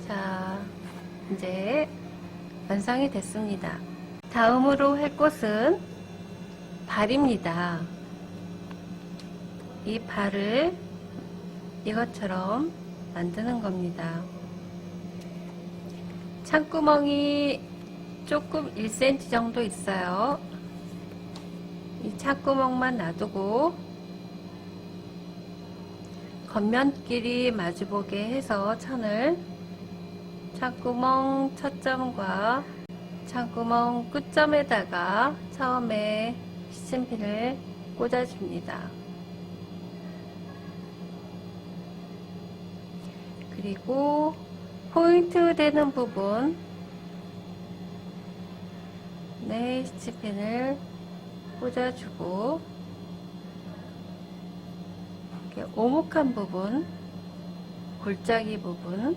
자, 이제 완성이 됐습니다. 다음으로 할 것은 발입니다. 이 발을 이것처럼 만드는 겁니다. 창구멍이 조금 1cm 정도 있어요. 이 창구멍만 놔두고 겉면끼리 마주보게 해서 천을 창구멍 첫 점과 창구멍 끝점에다가 처음에 시침핀을 꽂아줍니다. 그리고 포인트 되는 부분 시침핀을 꽂아주고, 이렇게 오목한 부분, 골짜기 부분,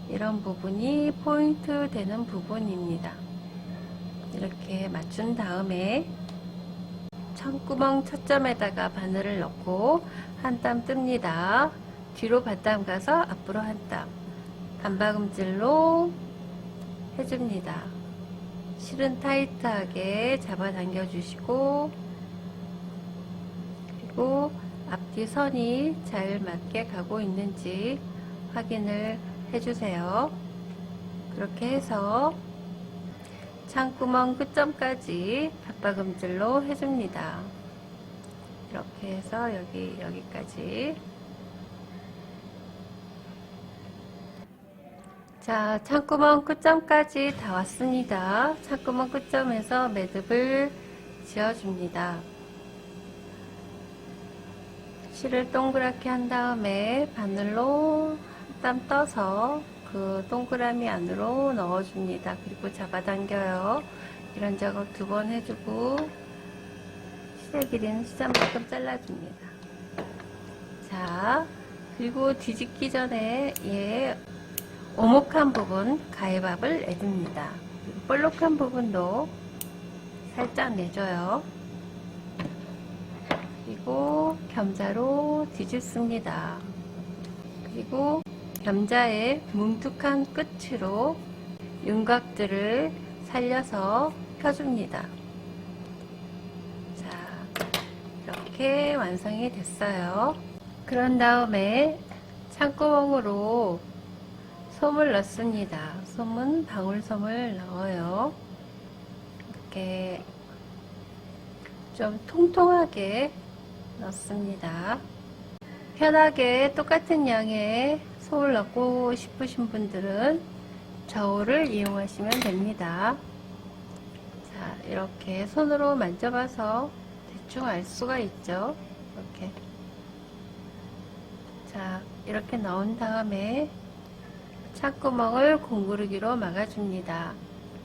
이런 부분이 포인트 되는 부분입니다. 이렇게 맞춘 다음에 창구멍 첫 점에다가 바늘을 넣고 한 땀 뜹니다. 뒤로 반땀 가서 앞으로 한 땀, 반박음질로 해줍니다. 실은 타이트하게 잡아당겨 주시고, 그리고 앞뒤 선이 잘 맞게 가고 있는지 확인을 해주세요. 그렇게 해서 창구멍 끝점까지 박박음질로 해줍니다. 이렇게 해서 여기까지. 자, 창구멍 끝점까지 다 왔습니다. 창구멍 끝점에서 매듭을 지어줍니다. 실을 동그랗게 한 다음에 바늘로 한 땀 떠서 그 동그라미 안으로 넣어줍니다. 그리고 잡아당겨요. 이런 작업 2번 해주고, 실의 길이는 시작만큼 잘라줍니다. 자, 그리고 뒤집기 전에 오목한 부분 가위밥을 내줍니다. 볼록한 부분도 살짝 내줘요. 그리고 겸자로 뒤집습니다. 그리고 겸자의 뭉툭한 끝으로 윤곽들을 살려서 펴줍니다. 자, 이렇게 완성이 됐어요. 그런 다음에 창구멍으로 솜을 넣습니다. 솜은 방울솜을 넣어요. 이렇게 좀 통통하게 넣습니다. 편하게 똑같은 양의 솜을 넣고 싶으신 분들은 저울을 이용하시면 됩니다. 자, 이렇게 손으로 만져봐서 대충 알 수가 있죠. 이렇게. 자, 이렇게 넣은 다음에 창구멍을 공구르기로 막아줍니다.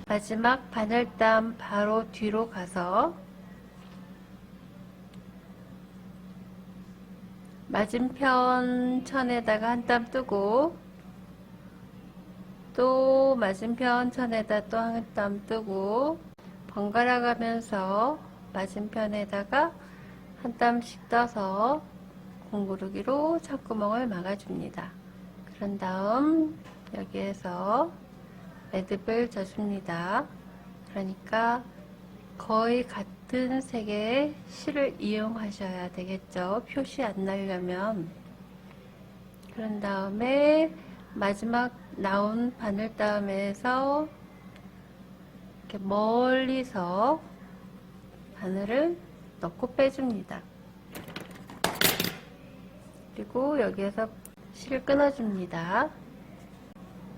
마지막 바늘땀 바로 뒤로 가서 맞은편 천에다가 한 땀 뜨고, 또 맞은편 천에다 또 한 땀 뜨고, 번갈아 가면서 맞은편에다가 한 땀씩 떠서 공구르기로 창구멍을 막아줍니다. 그런 다음 여기에서 매듭을 져줍니다. 그러니까 거의 같은 색의 실을 이용하셔야 되겠죠. 표시 안 나려면. 그런 다음에 마지막 나온 바늘땀에서 이렇게 멀리서 바늘을 넣고 빼줍니다. 그리고 여기에서 실을 끊어줍니다.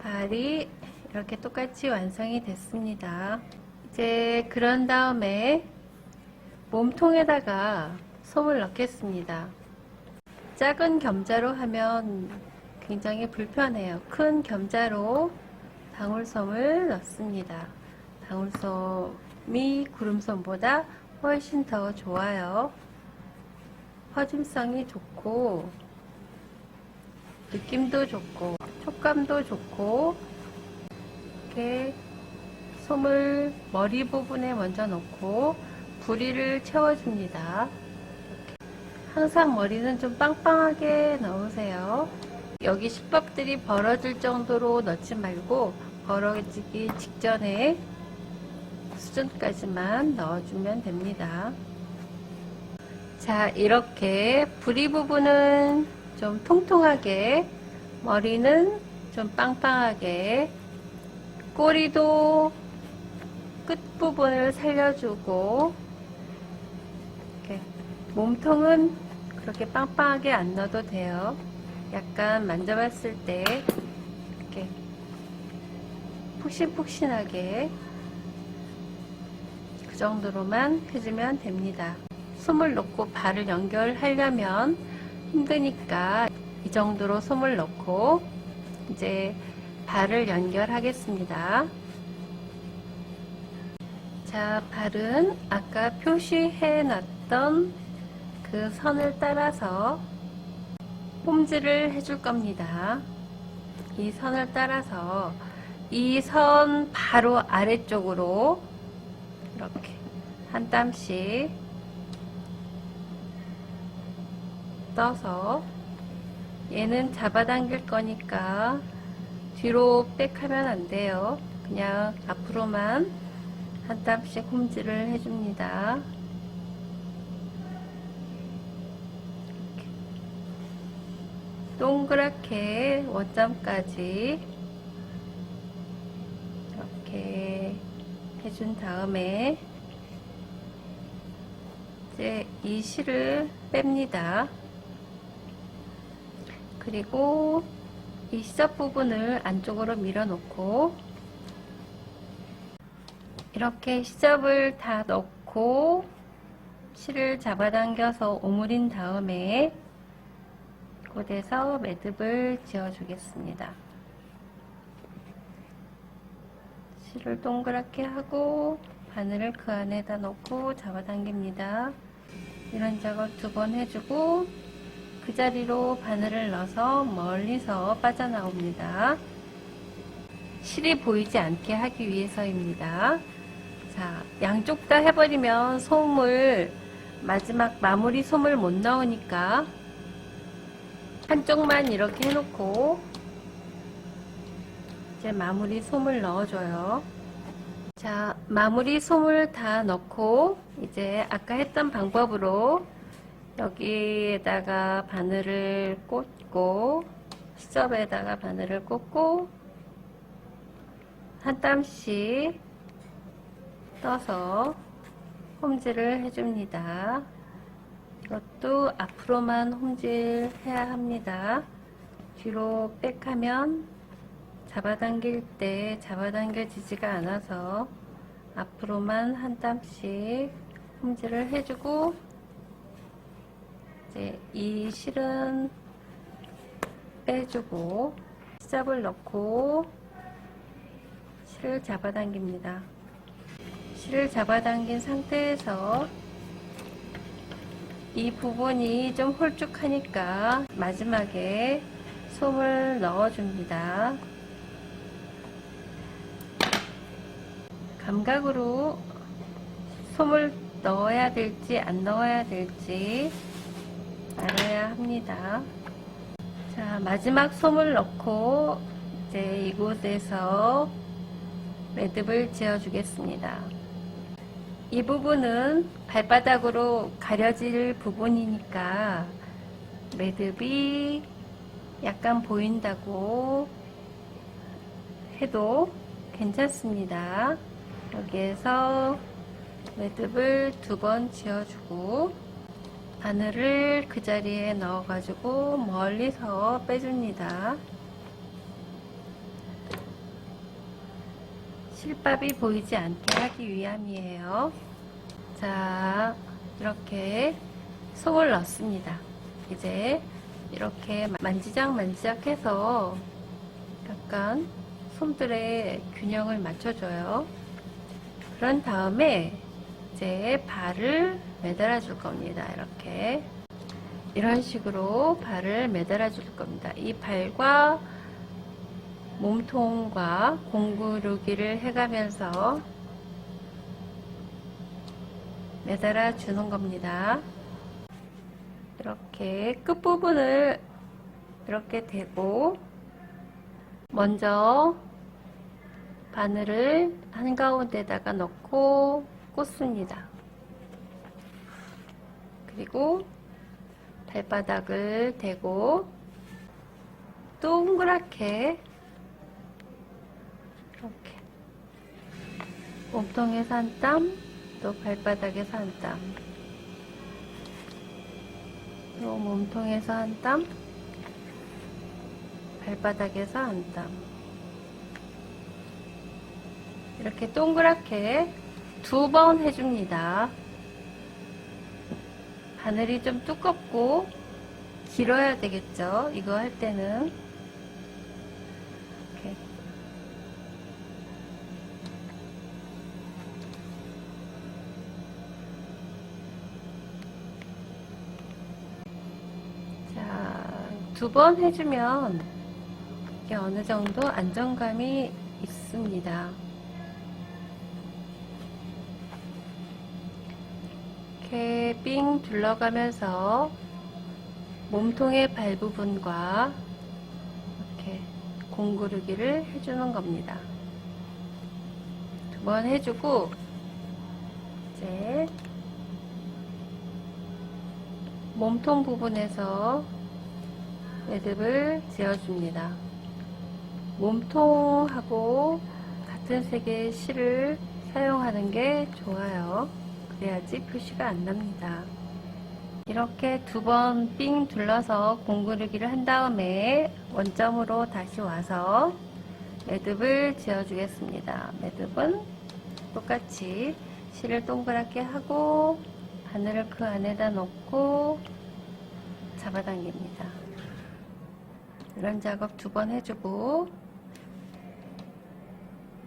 발이 이렇게 똑같이 완성이 됐습니다. 이제 그런 다음에 몸통에다가 솜을 넣겠습니다. 작은 겸자로 하면 굉장히 불편해요. 큰 겸자로 방울솜을 넣습니다. 방울솜이 구름솜보다 훨씬 더 좋아요. 퍼짐성이 좋고, 느낌도 좋고, 촉감도 좋고, 이렇게 솜을 머리 부분에 먼저 넣고 부리를 채워줍니다. 항상 머리는 좀 빵빵하게 넣으세요. 여기 실밥들이 벌어질 정도로 넣지 말고 벌어지기 직전에 수준까지만 넣어주면 됩니다. 자, 이렇게 부리 부분은 좀 통통하게, 머리는 좀 빵빵하게, 꼬리도 끝부분을 살려주고, 이렇게 몸통은 그렇게 빵빵하게 안 넣어도 돼요. 약간 만져봤을 때 이렇게 푹신푹신하게 그 정도로만 해주면 됩니다. 솜을 넣고 발을 연결하려면 힘드니까 이 정도로 솜을 넣고 이제 발을 연결하겠습니다. 자, 발은 아까 표시해 놨던 그 선을 따라서 홈질을 해줄 겁니다. 이 선을 따라서 이 선 바로 아래쪽으로 이렇게 한 땀씩 떠서, 얘는 잡아당길 거니까 뒤로 빽하면 안 돼요. 그냥 앞으로만 한 땀씩 홈질을 해줍니다. 동그랗게 원점까지 이렇게 해준 다음에 이제 이 실을 뺍니다. 그리고 이 시접 부분을 안쪽으로 밀어 놓고 이렇게 시접을 다 넣고 실을 잡아당겨서 오므린 다음에 이곳에서 매듭을 지어 주겠습니다. 실을 동그랗게 하고 바늘을 그 안에다 넣고 잡아당깁니다. 이런 작업 2번 해주고 그 자리로 바늘을 넣어서 멀리서 빠져나옵니다. 실이 보이지 않게 하기 위해서입니다. 자, 양쪽 다 해버리면 솜을 마지막 마무리 솜을 못 넣으니까 한쪽만 이렇게 해놓고 이제 마무리 솜을 넣어줘요. 자, 마무리 솜을 다 넣고 이제 아까 했던 방법으로 여기에다가 바늘을 꽂고 시접에다가 바늘을 꽂고 한 땀씩 떠서 홈질을 해줍니다. 이것도 앞으로만 홈질해야 합니다. 뒤로 빽하면 잡아당길 때 잡아당겨지지가 않아서 앞으로만 한 땀씩 홈질을 해주고 이제 이 실은 빼주고 시접을 넣고 실을 잡아당깁니다. 실을 잡아당긴 상태에서 이 부분이 좀 홀쭉하니까 마지막에 솜을 넣어줍니다. 감각으로 솜을 넣어야 될지 안 넣어야 될지 알아야 합니다. 자, 마지막 솜을 넣고 이제 이곳에서 매듭을 지어 주겠습니다. 이 부분은 발바닥으로 가려질 부분이니까 매듭이 약간 보인다고 해도 괜찮습니다. 여기에서 매듭을 2번 지어주고 바늘을 그 자리에 넣어 가지고 멀리서 빼줍니다. 실밥이 보이지 않게 하기 위함이에요. 자, 이렇게 솜을 넣습니다. 이제 이렇게 만지작 해서 약간 솜들의 균형을 맞춰줘요. 그런 다음에 이제 발을 매달아 줄 겁니다. 이렇게 이런 식으로 발을 매달아 줄 겁니다. 이 발과 몸통과 공구르기를 해가면서 매달아 주는 겁니다. 이렇게 끝부분을 이렇게 대고 먼저 바늘을 한가운데다가 넣고 꽂습니다. 그리고 발바닥을 대고 동그랗게 이렇게 몸통에서 한 땀, 또 발바닥에서 한 땀, 또 몸통에서 한 땀, 발바닥에서 한 땀, 이렇게 동그랗게 2번 해줍니다. 바늘이 좀 두껍고 길어야 되겠죠, 이거 할 때는. 이렇게. 자, 2번 해주면 이게 어느 정도 안정감이 있습니다. 이렇게 삥 둘러가면서 몸통의 발 부분과 이렇게 공구르기를 해주는 겁니다. 2번 해주고 이제 몸통 부분에서 매듭을 지어줍니다. 몸통하고 같은 색의 실을 사용하는 게 좋아요. 그래야지 표시가 안 납니다. 이렇게 2번 삥 둘러서 공구르기를 한 다음에 원점으로 다시 와서 매듭을 지어 주겠습니다. 매듭은 똑같이 실을 동그랗게 하고 바늘을 그 안에다 넣고 잡아당깁니다. 이런 작업 2번 해주고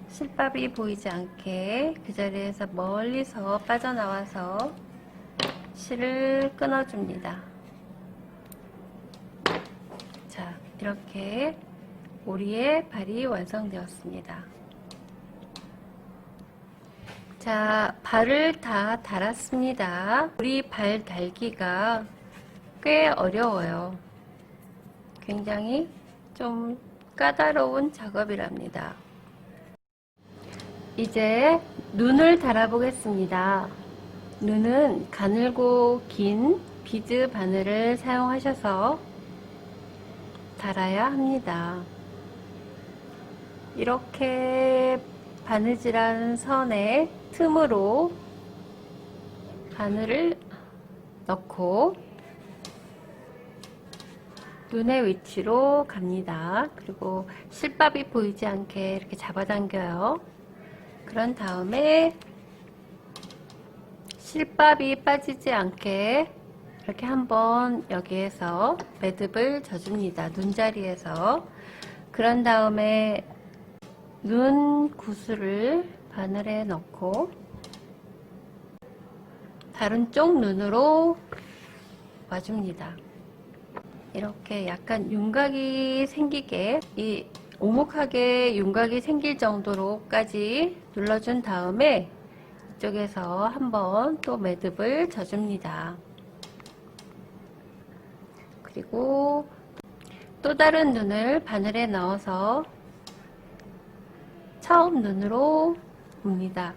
실밥이 보이지 않게 그 자리에서 멀리서 빠져나와서 실을 끊어줍니다. 자, 이렇게 오리의 발이 완성되었습니다. 자, 발을 다 달았습니다. 오리 발 달기가 꽤 어려워요. 굉장히 좀 까다로운 작업이랍니다. 이제 눈을 달아 보겠습니다. 눈은 가늘고 긴 비즈 바늘을 사용하셔서 달아야 합니다. 이렇게 바느질한 선의 틈으로 바늘을 넣고 눈의 위치로 갑니다. 그리고 실밥이 보이지 않게 이렇게 잡아당겨요. 그런 다음에 실밥이 빠지지 않게 이렇게 한번 여기에서 매듭을 져줍니다. 눈자리에서. 그런 다음에 눈 구슬을 바늘에 넣고 다른 쪽 눈으로 와줍니다. 이렇게 약간 윤곽이 생기게, 이 오목하게 윤곽이 생길 정도로까지 눌러준 다음에 이쪽에서 한번 또 매듭을 져줍니다. 그리고 또 다른 눈을 바늘에 넣어서 처음 눈으로 옵니다.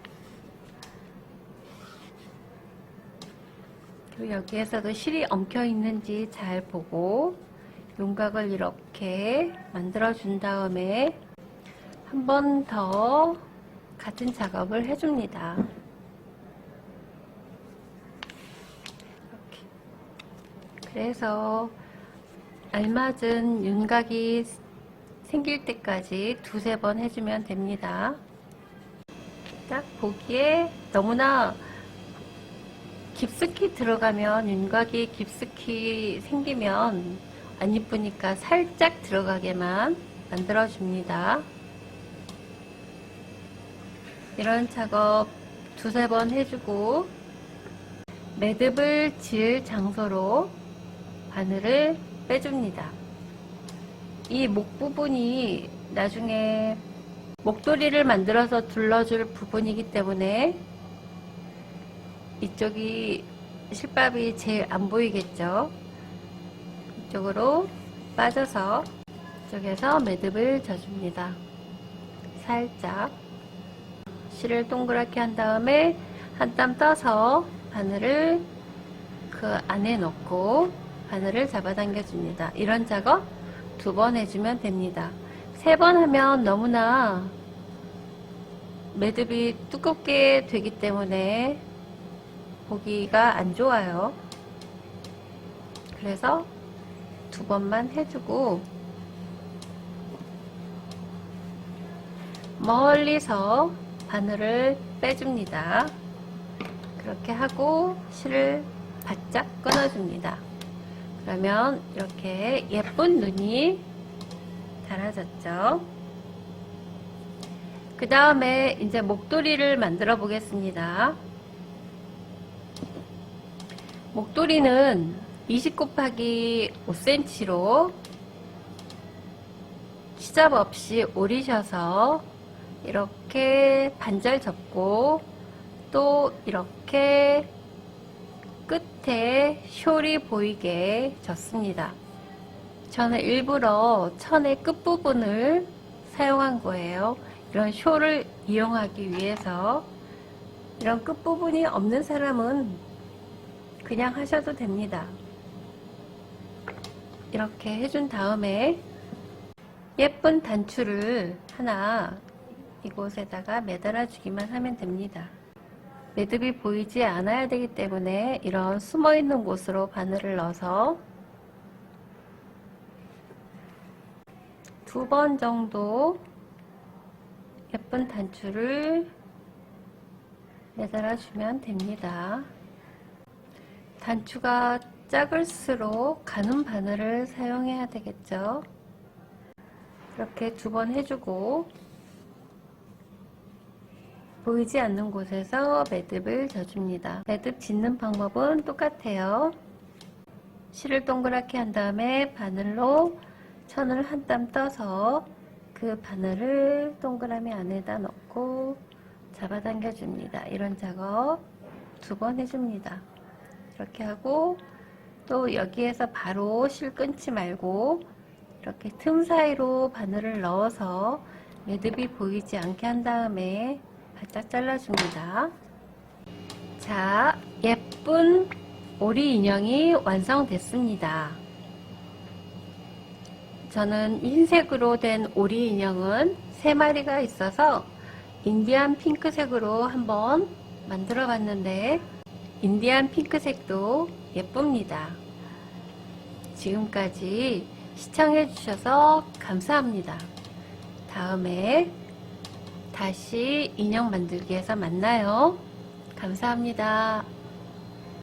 그리고 여기에서도 실이 엉켜 있는지 잘 보고 윤곽을 이렇게 만들어 준 다음에 한 번 더 같은 작업을 해줍니다. 이렇게. 그래서 알맞은 윤곽이 생길 때까지 2~3번 해주면 됩니다. 딱 보기에 너무나 깊숙이 들어가면, 윤곽이 깊숙이 생기면 안 이쁘니까 살짝 들어가게만 만들어 줍니다. 이런 작업 2~3번 해주고 매듭을 지을 장소로 바늘을 빼줍니다. 이 목 부분이 나중에 목도리를 만들어서 둘러줄 부분이기 때문에 이쪽이 실밥이 제일 안 보이겠죠. 이쪽으로 빠져서 이쪽에서 매듭을 져줍니다. 살짝 실을 동그랗게 한 다음에 한 땀 떠서 바늘을 그 안에 넣고 바늘을 잡아당겨 줍니다. 이런 작업 2번 해주면 됩니다. 3번 하면 너무나 매듭이 두껍게 되기 때문에 보기가 안 좋아요. 그래서 2번만 해주고 멀리서 바늘을 빼줍니다. 그렇게 하고 실을 바짝 끊어줍니다. 그러면 이렇게 예쁜 눈이 달아졌죠. 그 다음에 이제 목도리를 만들어 보겠습니다. 목도리는 20 곱하기 5cm로 시접 없이 오리셔서 이렇게 반절 접고 또 이렇게 끝에 숄이 보이게 졌습니다. 저는 일부러 천의 끝부분을 사용한 거예요. 이런 숄을 이용하기 위해서. 이런 끝부분이 없는 사람은 그냥 하셔도 됩니다. 이렇게 해준 다음에 예쁜 단추를 하나 이곳에다가 매달아 주기만 하면 됩니다. 매듭이 보이지 않아야 되기 때문에 이런 숨어 있는 곳으로 바늘을 넣어서 2번 정도 예쁜 단추를 매달아 주면 됩니다. 단추가 작을수록 가는 바늘을 사용해야 되겠죠. 이렇게 2번 해주고 보이지 않는 곳에서 매듭을 져줍니다. 매듭 짓는 방법은 똑같아요. 실을 동그랗게 한 다음에 바늘로 천을 한 땀 떠서 그 바늘을 동그라미 안에다 넣고 잡아당겨 줍니다. 이런 작업 2번 해줍니다. 이렇게 하고 또 여기에서 바로 실 끊지 말고 이렇게 틈 사이로 바늘을 넣어서 매듭이 보이지 않게 한 다음에 바짝 잘라줍니다. 자, 예쁜 오리 인형이 완성됐습니다. 저는 흰색으로 된 오리 인형은 3마리가 있어서 인디안 핑크색으로 한번 만들어 봤는데 인디안 핑크색도 예쁩니다. 지금까지 시청해 주셔서 감사합니다. 다음에 다시 인형 만들기에서 만나요. 감사합니다.